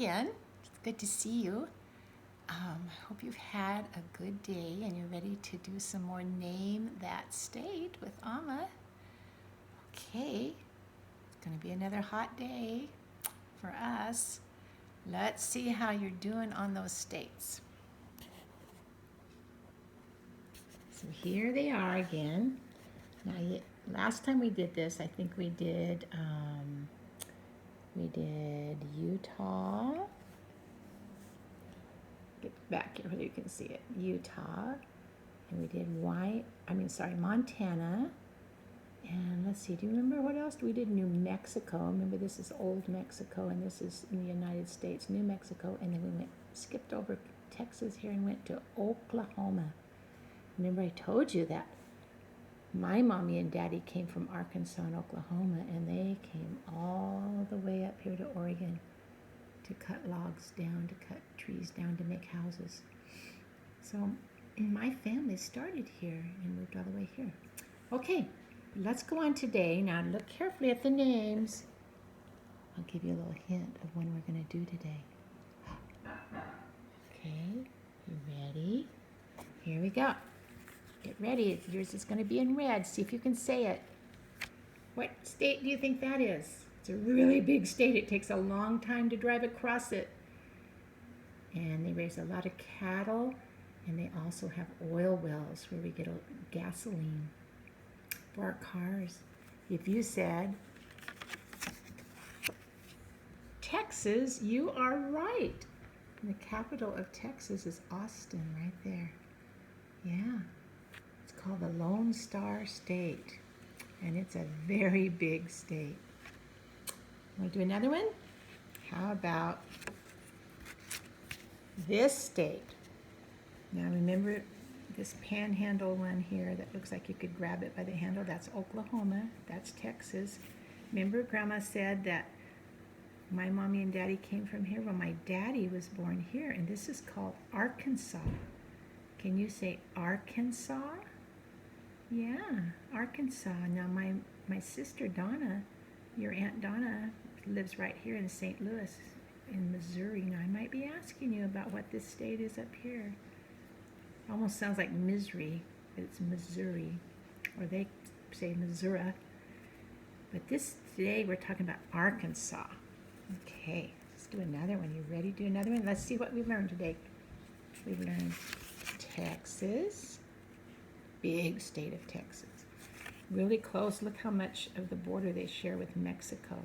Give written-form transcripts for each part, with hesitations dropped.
again. It's good to see you. I hope you've had a good day and you're ready to do some more Name That State with Amma. Okay, it's going to be another hot day for us. Let's see how you're doing on those states. So here they are again. Now, last time we did this, I think we did Utah. Get back here where you can see it. Utah. And we did Montana. And let's see, do you remember what else? We did New Mexico. Remember, this is old Mexico, and this is in the United States, New Mexico. And then we skipped over Texas here and went to Oklahoma. Remember, I told you that my mommy and daddy came from Arkansas and Oklahoma, and they came all the way up here to Oregon to cut logs down, to cut trees down to make houses. So my family started here and moved all the way here. Okay, let's go on today. Now look carefully at the names. I'll give you a little hint of when we're going to do today. Okay, you ready? Here we go. Get ready. Yours is going to be in red. See if you can say it. What state do you think that is? It's a really big state. It takes a long time to drive across it. And they raise a lot of cattle, and they also have oil wells where we get gasoline for our cars. If you said Texas, you are right. And the capital of Texas is Austin, right there. Yeah. It's called the Lone Star State, and it's a very big state. Want to do another one? How about this state? Now remember this panhandle one here that looks like you could grab it by the handle? That's Oklahoma. That's Texas. Remember Grandma said that my mommy and daddy came from here? Well, my daddy was born here, and this is called Arkansas. Can you say Arkansas? Yeah, Arkansas. Now my sister Donna, your Aunt Donna, lives right here in St. Louis in Missouri. Now I might be asking you about what this state is up here. Almost sounds like Missouri, but it's Missouri, or they say Missouri. But today we're talking about Arkansas. Okay, let's do another one. You ready to do another one? Let's see what we've learned today. We've learned Texas, big state of Texas. Really close. Look how much of the border they share with Mexico.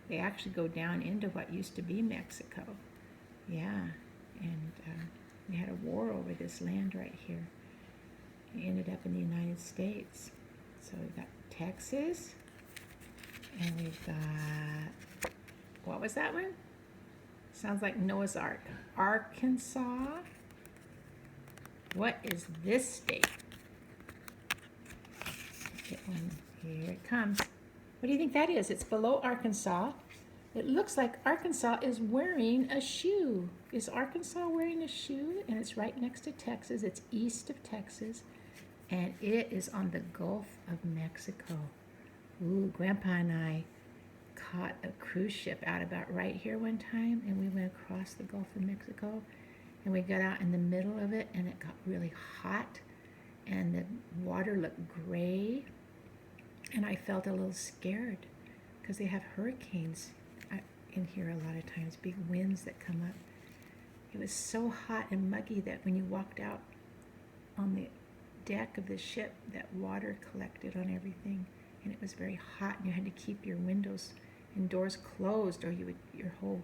They actually go down into what used to be Mexico. Yeah, and we had a war over this land right here. It ended up in the United States. So we've got Texas, and we've got, what was that one? Sounds like Noah's Ark. Arkansas. What is this state? Get one. Here it comes. What do you think that is? It's below Arkansas. It looks like Arkansas is wearing a shoe. Is Arkansas wearing a shoe? And it's right next to Texas. It's east of Texas. And it is on the Gulf of Mexico. Ooh, Grandpa and I caught a cruise ship out about right here one time, and we went across the Gulf of Mexico, and we got out in the middle of it, and it got really hot, and the water looked gray, and I felt a little scared because they have hurricanes in here a lot of times, big winds that come up. It was so hot and muggy that when you walked out on the deck of the ship, that water collected on everything, and it was very hot, and you had to keep your windows and doors closed, or your whole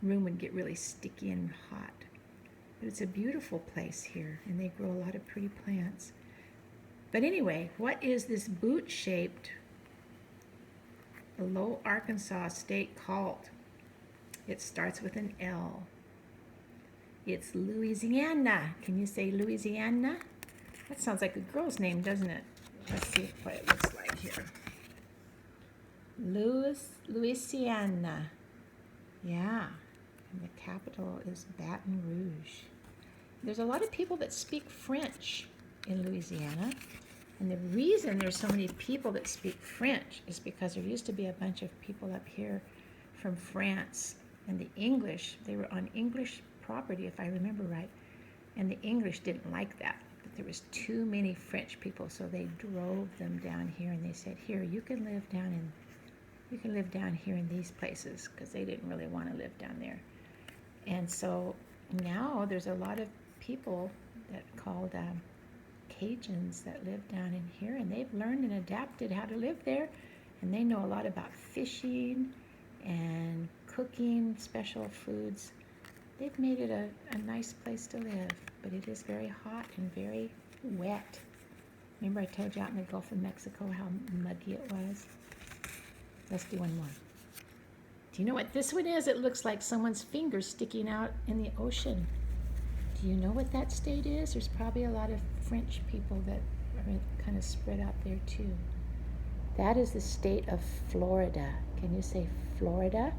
room would get really sticky and hot. But it's a beautiful place here, and they grow a lot of pretty plants. But anyway, what is this boot-shaped below Arkansas state called? It starts with an L. It's Louisiana. Can you say Louisiana? That sounds like a girl's name, doesn't it? Let's see what it looks like here. Louisiana. Yeah. And the capital is Baton Rouge. There's a lot of people that speak French in Louisiana. And the reason there's so many people that speak French is because there used to be a bunch of people up here from France And the English, they were on English property, if I remember right, and the English didn't like that. But there was too many French people, so they drove them down here, and they said, here, you can live down here in these places, because they didn't really want to live down there. And so now there's a lot of people that called Cajuns that live down in here, and they've learned and adapted how to live there, and they know a lot about fishing and cooking special foods. They've made it a nice place to live, but it is very hot and very wet. Remember I told you out in the Gulf of Mexico how muggy it was? Let's do one more. Do you know what this one is? It looks like someone's finger sticking out in the ocean. Do you know what that state is? There's probably a lot of French people that are kind of spread out there too. That is the state of Florida. Can you say Florida?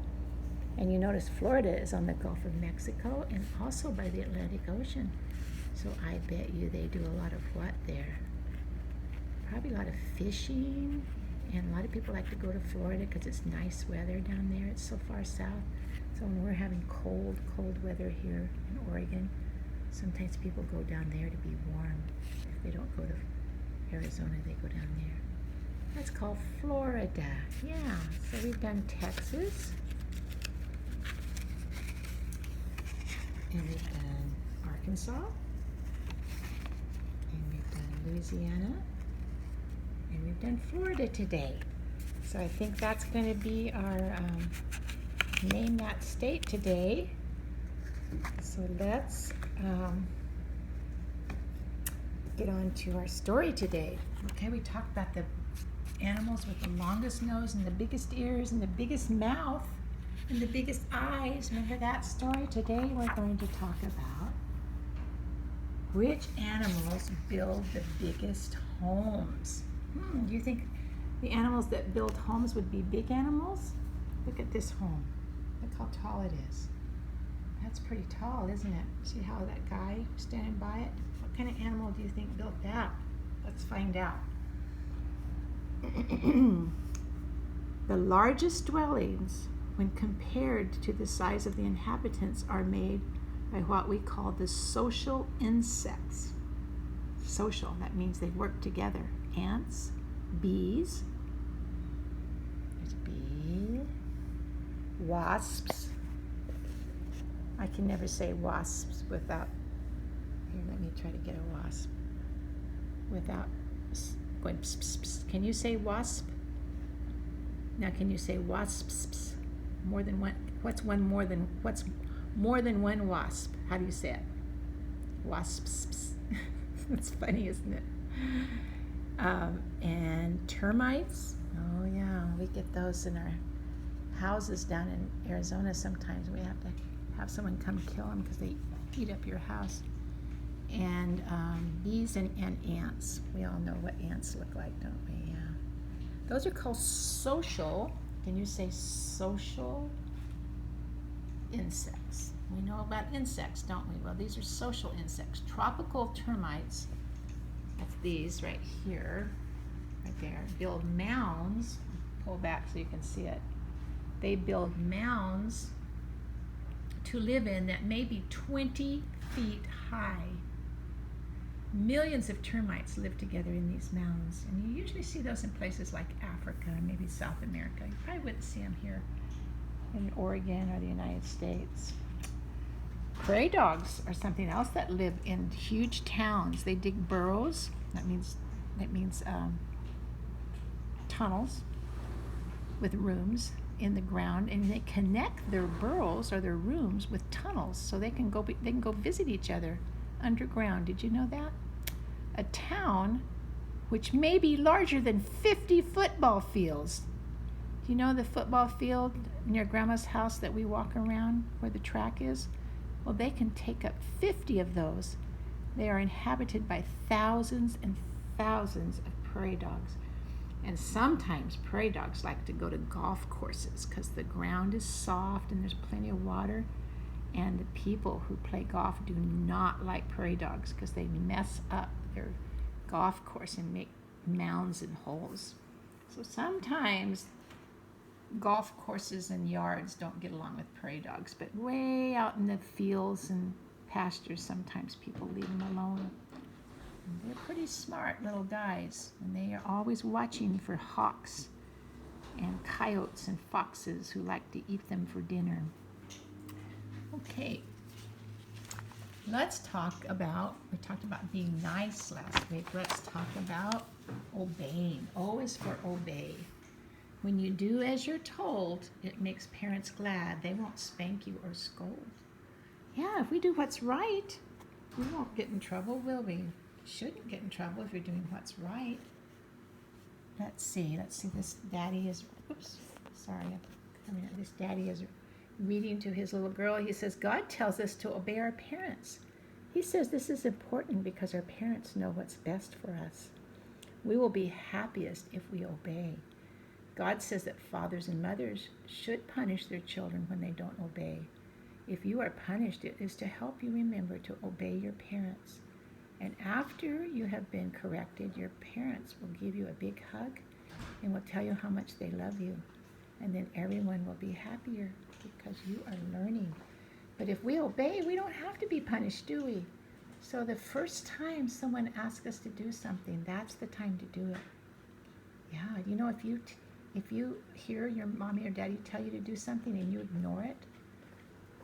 And you notice Florida is on the Gulf of Mexico and also by the Atlantic Ocean. So I bet you they do a lot of what there? Probably a lot of fishing, and a lot of people like to go to Florida because it's nice weather down there. It's so far south. So when we're having cold weather here in Oregon, sometimes people go down there to be warm. If they don't go to Arizona, they go down there. That's called Florida. Yeah, so we've done Texas. And we've done Arkansas. And we've done Louisiana. And we've done Florida today. So I think that's going to be our name that state today. So let's get on to our story today. Okay, we talked about the animals with the longest nose and the biggest ears and the biggest mouth and the biggest eyes. Remember that story? Today we're going to talk about which animals build the biggest homes. Do you think the animals that build homes would be big animals? Look at this home. Look how tall it is. That's pretty tall, isn't it? See how that guy standing by it? What kind of animal do you think built that? Let's find out. The largest dwellings, when compared to the size of the inhabitants, are made by what we call the social insects. Social, that means they work together. Ants, bees, there's bee, wasps. I can never say wasps without, here, let me try to get a wasp without going pss, pss, pss. Can you say wasp? Now can you say wasps? More than one, what's more than one wasp? How do you say it? Wasps. That's funny, isn't it? And termites. Oh yeah, we get those in our houses down in Arizona sometimes. We have to have someone come kill them because they eat up your house. And bees and ants. We all know what ants look like, don't we? Yeah. Those are called social. Can you say social insects? We know about insects, don't we? Well, these are social insects. Tropical termites, that's these right here, right there, build mounds. Pull back so you can see it. They build mounds to live in that may be 20 feet high. Millions of termites live together in these mounds, and you usually see those in places like Africa and maybe South America. You probably wouldn't see them here in Oregon or the United States. Prairie dogs are something else that live in huge towns. They dig burrows. That means tunnels with rooms in the ground, and they connect their burrows or their rooms with tunnels so they can go visit each other underground. Did you know that? A town which may be larger than 50 football fields. Do you know the football field near Grandma's house that we walk around where the track is? Well, they can take up 50 of those. They are inhabited by thousands and thousands of prairie dogs. And sometimes prairie dogs like to go to golf courses because the ground is soft and there's plenty of water. And the people who play golf do not like prairie dogs because they mess up their golf course and make mounds and holes. So sometimes golf courses and yards don't get along with prairie dogs, but way out in the fields and pastures, sometimes people leave them alone. And they're pretty smart little guys, and they are always watching for hawks and coyotes and foxes who like to eat them for dinner. Okay, we talked about being nice last week. Let's talk about obeying. O is for obey. When you do as you're told, it makes parents glad. They won't spank you or scold. Yeah, if we do what's right, we won't get in trouble, will we? Shouldn't get in trouble if you're doing what's right. Let's see, this daddy is, this daddy is reading to his little girl. He says, God tells us to obey our parents. He says this is important because our parents know what's best for us. We will be happiest if we obey. God says that fathers and mothers should punish their children when they don't obey. If you are punished, it is to help you remember to obey your parents. And after you have been corrected, your parents will give you a big hug and will tell you how much they love you. And then everyone will be happier because you are learning. But if we obey, we don't have to be punished, do we? So the first time someone asks us to do something, that's the time to do it. Yeah, you know, if you hear your mommy or daddy tell you to do something and you ignore it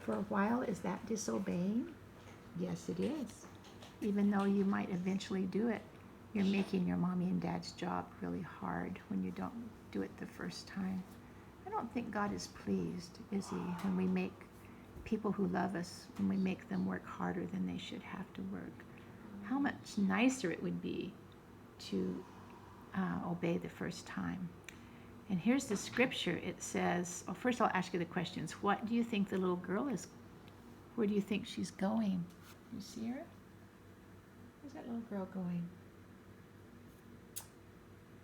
for a while, is that disobeying? Yes, it is. Even though you might eventually do it, you're making your mommy and dad's job really hard when you don't do it the first time. I don't think God is pleased, is he, when we make people who love us, when we make them work harder than they should have to work. How much nicer it would be to obey the first time. And here's the scripture. It says, first I'll ask you the questions. What do you think the little girl is? Where do you think she's going? You see her? Where's that little girl going?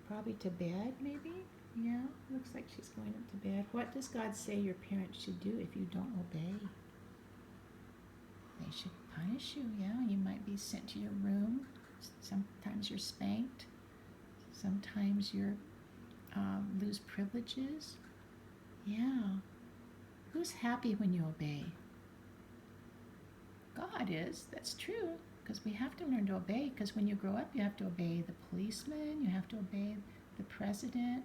Probably to bed, maybe? Yeah, looks like she's going up to bed. What does God say your parents should do if you don't obey? They should punish you, yeah. You might be sent to your room. Sometimes you're spanked. Sometimes you're lose privileges. Yeah. Who's happy when you obey? God is. That's true. Because we have to learn to obey. Because when you grow up, you have to obey the policeman. You have to obey the president.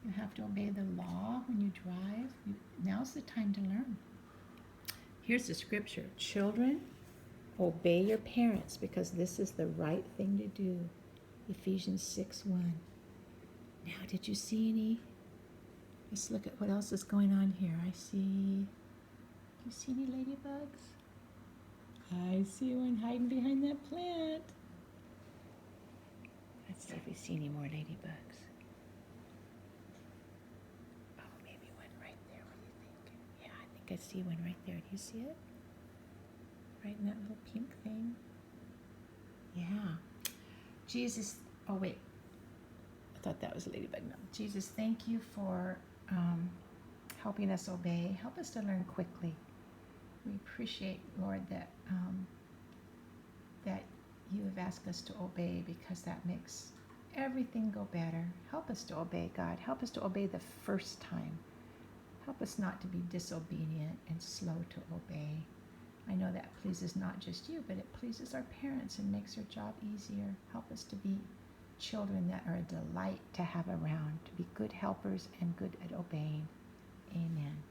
You have to obey the law when you drive. Now's the time to learn. Here's the scripture. Children, obey your parents because this is the right thing to do. Ephesians 6:1. Now, did you see any? Let's look at what else is going on here. Do you see any ladybugs? I see one hiding behind that plant. Let's see if we see any more ladybugs. Oh, maybe one right there. What do you think? Yeah, I think I see one right there. Do you see it? Right in that little pink thing? Yeah. Jesus, oh wait. I thought that was a ladybug. No. Jesus, thank you for helping us obey. Help us to learn quickly. We appreciate, Lord, that you have asked us to obey because that makes everything go better. Help us to obey, God. Help us to obey the first time. Help us not to be disobedient and slow to obey. I know that pleases not just you, but it pleases our parents and makes their job easier. Help us to be children that are a delight to have around, to be good helpers and good at obeying. Amen.